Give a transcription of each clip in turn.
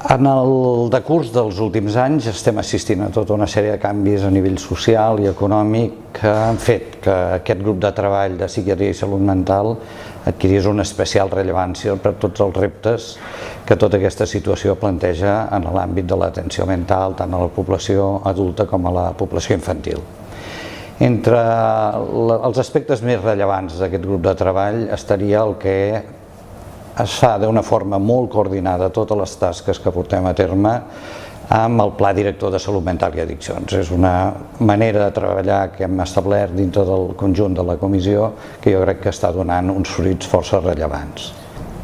En el decurs dels últims anys estem assistint a tota una sèrie de canvis a nivell social i econòmic que han fet que aquest grup de treball de psiquiatria i salut mental adquirís una especial rellevància per tots els reptes que tota aquesta situació planteja en l'àmbit de l'atenció mental tant a la població adulta com a la població infantil. Entre els aspectes més rellevants d'aquest grup de treball estaria el que es fa d'una forma molt coordinada totes les tasques que portem a terme amb el Pla Director de Salut Mental i Addiccions. És una manera de treballar que hem establert dintre del conjunt de la comissió que jo crec que està donant uns fruits força rellevants.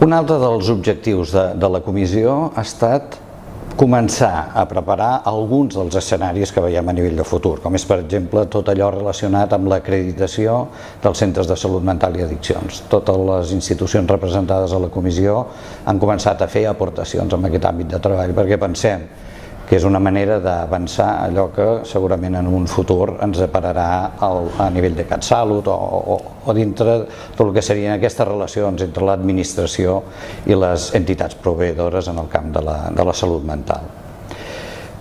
Un altre dels objectius de la comissió ha estat començar a preparar alguns dels escenaris que veiem a nivell de futur, com és, per exemple, tot allò relacionat amb l'acreditació dels centres de salut mental i addiccions. Totes les institucions representades a la comissió han començat a fer aportacions en aquest àmbit de treball perquè pensem que és una manera d'avançar allò que segurament en un futur ens depararà a nivell de CatSalut o dintre del que serien aquestes relacions entre l'administració i les entitats proveïdores en el camp de la salut mental.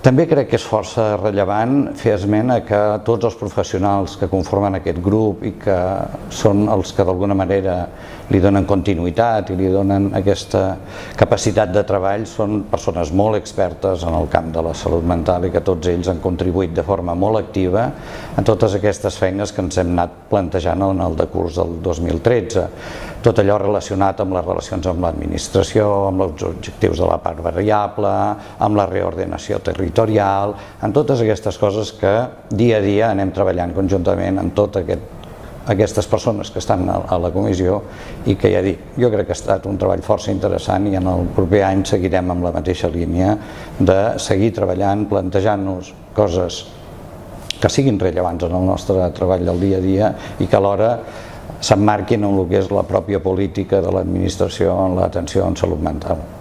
També crec que és força rellevant fer esment a que tots els professionals que conformen aquest grup i que són els que d'alguna manera li donen continuïtat i li donen aquesta capacitat de treball són persones molt expertes en el camp de la salut mental i que tots ells han contribuït de forma molt activa en totes aquestes feines que ens hem anat plantejant en el decurs del 2013. Tot allò relacionat amb les relacions amb l'administració, amb els objectius de la part variable, amb la reordenació territorial, en totes aquestes coses que dia a dia anem treballant conjuntament amb totes aquestes persones que estan a la comissió i que ja dic, jo crec que ha estat un treball força interessant i en el proper any seguirem amb la mateixa línia de seguir treballant, plantejant-nos coses que siguin rellevants en el nostre treball del dia a dia i que alhora s'emmarquin en el que és la pròpia política de l'administració en l'atenció en salut mental.